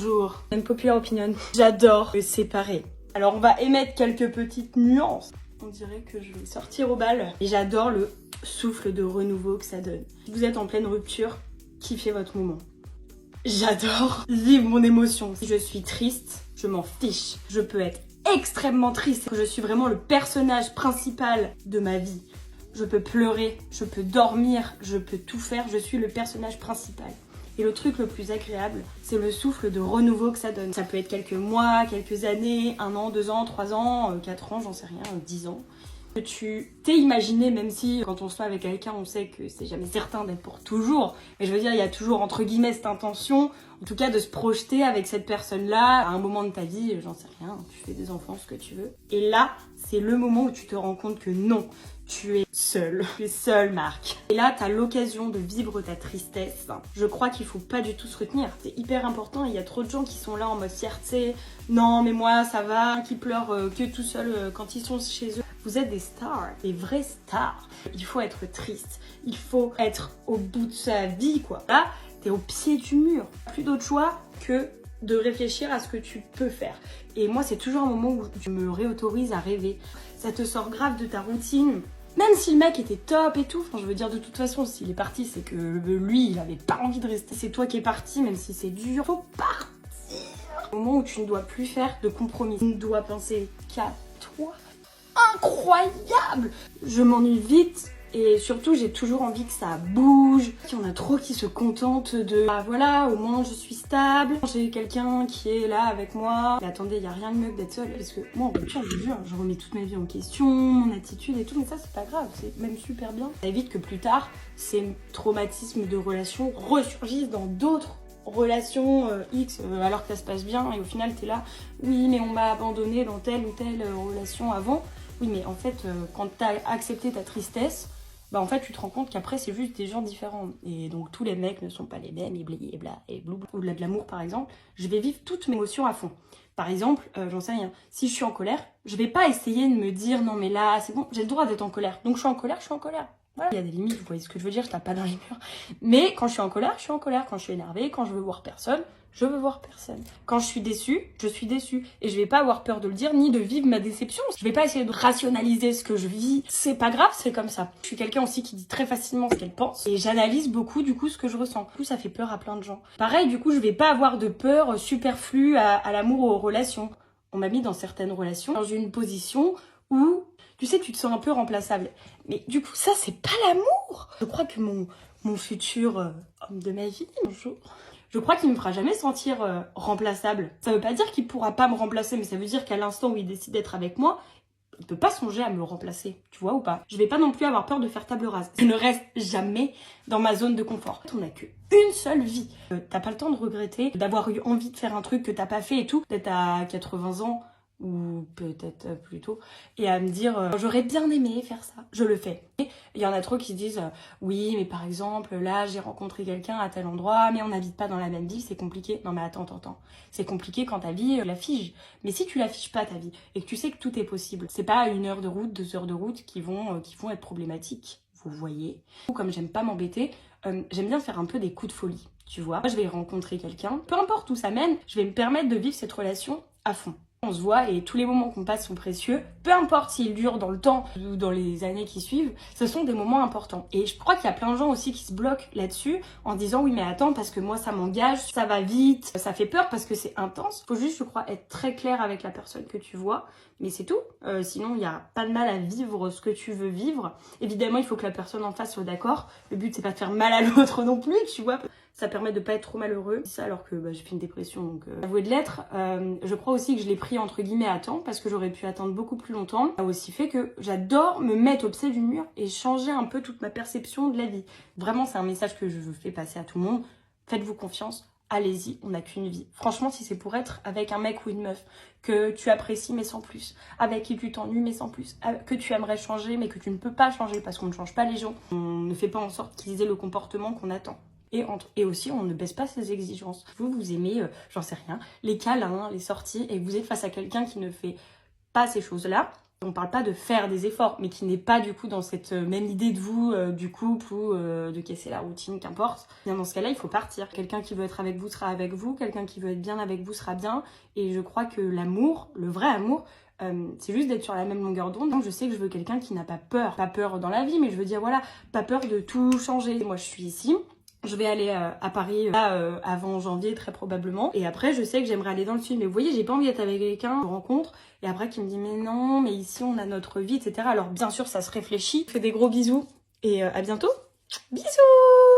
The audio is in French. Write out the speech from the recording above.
Bonjour. Unpopular opinion. J'adore me séparer. Alors on va émettre quelques petites nuances. On dirait que je vais sortir au bal. Et j'adore le souffle de renouveau que ça donne. Si vous êtes en pleine rupture, kiffez votre moment. J'adore vivre mon émotion. Si je suis triste, je m'en fiche. Je peux être extrêmement triste. Je suis vraiment le personnage principal de ma vie. Je peux pleurer, je peux dormir, je peux tout faire. Je suis le personnage principal. Et le truc le plus agréable, c'est le souffle de renouveau que ça donne. Ça peut être quelques mois, quelques années, 1 an, 2 ans, 3 ans, 4 ans, j'en sais rien, 10 ans. Que tu t'es imaginé, même si quand on se voit avec quelqu'un, on sait que c'est jamais certain d'être pour toujours. Mais je veux dire, il y a toujours entre guillemets cette intention, en tout cas de se projeter avec cette personne-là à un moment de ta vie, j'en sais rien, tu fais des enfants, ce que tu veux. Et là, c'est le moment où tu te rends compte que non, tu es seule. Tu es seule, Marc. Et là, t'as l'occasion de vivre ta tristesse. Je crois qu'il faut pas du tout se retenir. C'est hyper important. Il y a trop de gens qui sont là en mode fierté. Non, mais moi, ça va. Qui pleurent que tout seuls quand ils sont chez eux. Vous êtes des stars, des vraies stars. Il faut être triste. Il faut être au bout de sa vie, quoi. Là, t'es au pied du mur. Plus d'autre choix que de réfléchir à ce que tu peux faire. Et moi, c'est toujours un moment où je me réautorise à rêver. Ça te sort grave de ta routine. Même si le mec était top et tout, enfin je veux dire de toute façon, s'il est parti, c'est que lui, il avait pas envie de rester. C'est toi qui es parti, même si c'est dur. Faut partir. Au moment où tu ne dois plus faire de compromis. Tu ne dois penser qu'à toi. Incroyable! Je m'ennuie vite. Et surtout, j'ai toujours envie que ça bouge. Il y en a trop qui se contentent de ah voilà, au moins je suis stable. J'ai quelqu'un qui est là avec moi. Mais attendez, il n'y a rien de mieux que d'être seule. Parce que moi, en rupture, je vous jure, je remets toute ma vie en question, mon attitude et tout. Mais ça, c'est pas grave. C'est même super bien. Ça évite que plus tard, ces traumatismes de relation ressurgissent dans d'autres relations X alors que ça se passe bien. Et au final, t'es là. Oui, mais on m'a abandonné dans telle ou telle relation avant. Oui, mais en fait, quand t'as accepté ta tristesse, bah en fait tu te rends compte qu'après c'est juste des gens différents et donc tous les mecs ne sont pas les mêmes et bli et bla et blou. Au-delà de l'amour par exemple, je vais vivre toutes mes émotions à fond. Par exemple, j'en sais rien, si je suis en colère, je vais pas essayer de me dire non mais là c'est bon, j'ai le droit d'être en colère, donc je suis en colère, je suis en colère. Voilà. Il y a des limites, vous voyez ce que je veux dire, je tape pas dans les murs. Mais quand je suis en colère, je suis en colère. Quand je suis énervée, quand je veux voir personne, je veux voir personne. Quand je suis déçue, je suis déçue. Et je vais pas avoir peur de le dire, ni de vivre ma déception. Je vais pas essayer de rationaliser ce que je vis. C'est pas grave, c'est comme ça. Je suis quelqu'un aussi qui dit très facilement ce qu'elle pense. Et j'analyse beaucoup, du coup, ce que je ressens. Du coup, ça fait peur à plein de gens. Pareil, du coup, je vais pas avoir de peur superflue à l'amour ou aux relations. On m'a mis dans certaines relations, dans une position où tu sais, tu te sens un peu remplaçable. Mais du coup, ça, c'est pas l'amour. Je crois que mon futur homme de ma vie, bonjour, je crois qu'il me fera jamais sentir remplaçable. Ça veut pas dire qu'il pourra pas me remplacer, mais ça veut dire qu'à l'instant où il décide d'être avec moi, il peut pas songer à me remplacer, tu vois ou pas? Je vais pas non plus avoir peur de faire table rase. Je ne reste jamais dans ma zone de confort. On n'a qu'une seule vie. T'as pas le temps de regretter, d'avoir eu envie de faire un truc que t'as pas fait et tout. Peut-être à 80 ans, ou peut-être plus tôt, et à me dire j'aurais bien aimé faire ça, je le fais. Et il y en a trop qui se disent oui mais par exemple là j'ai rencontré quelqu'un à tel endroit mais on n'habite pas dans la même ville, c'est compliqué. Non mais attends, c'est compliqué quand ta vie la fige, mais si tu la figes pas ta vie et que tu sais que tout est possible, c'est pas 1 heure de route, 2 heures de route qui vont être problématiques, vous voyez. Comme j'aime pas m'embêter, j'aime bien faire un peu des coups de folie, tu vois. Moi, je vais rencontrer quelqu'un, peu importe où ça mène, je vais me permettre de vivre cette relation à fond. On se voit et tous les moments qu'on passe sont précieux, peu importe s'ils durent dans le temps ou dans les années qui suivent, ce sont des moments importants. Et je crois qu'il y a plein de gens aussi qui se bloquent là-dessus en disant oui mais attends parce que moi ça m'engage, ça va vite, ça fait peur parce que c'est intense. Faut juste je crois être très clair avec la personne que tu vois, mais c'est tout. Sinon il n'y a pas de mal à vivre ce que tu veux vivre. Évidemment il faut que la personne en face soit d'accord, le but c'est pas de faire mal à l'autre non plus, tu vois. Ça permet de pas être trop malheureux. C'est ça alors que j'ai fait une dépression donc avoué de l'être. Je crois aussi que je l'ai pris entre guillemets à temps parce que j'aurais pu attendre beaucoup plus longtemps. Ça a aussi fait que j'adore me mettre au pied du mur et changer un peu toute ma perception de la vie. Vraiment c'est un message que je fais passer à tout le monde. Faites-vous confiance. Allez-y, on n'a qu'une vie. Franchement, si c'est pour être avec un mec ou une meuf que tu apprécies mais sans plus, avec qui tu t'ennuies mais sans plus, que tu aimerais changer mais que tu ne peux pas changer parce qu'on ne change pas les gens, on ne fait pas en sorte qu'ils aient le comportement qu'on attend. Et aussi, on ne baisse pas ses exigences. Vous aimez, j'en sais rien, les câlins, les sorties, et vous êtes face à quelqu'un qui ne fait pas ces choses-là. on parle pas de faire des efforts, mais qui n'est pas du coup dans cette même idée de vous, du couple ou de casser la routine, qu'importe. Bien dans ce cas-là, il faut partir. Quelqu'un qui veut être avec vous sera avec vous, quelqu'un qui veut être bien avec vous sera bien. Et je crois que l'amour, le vrai amour, c'est juste d'être sur la même longueur d'onde. Donc je sais que je veux quelqu'un qui n'a pas peur dans la vie, mais je veux dire voilà, pas peur de tout changer. Moi je suis ici. Je vais aller à Paris avant janvier très probablement. Et après je sais que j'aimerais aller dans le sud. Mais vous voyez, j'ai pas envie d'être avec quelqu'un, je rencontre, et après qui me dit mais non, mais ici on a notre vie, etc. Alors bien sûr ça se réfléchit. Je fais des gros bisous et à bientôt. Bisous!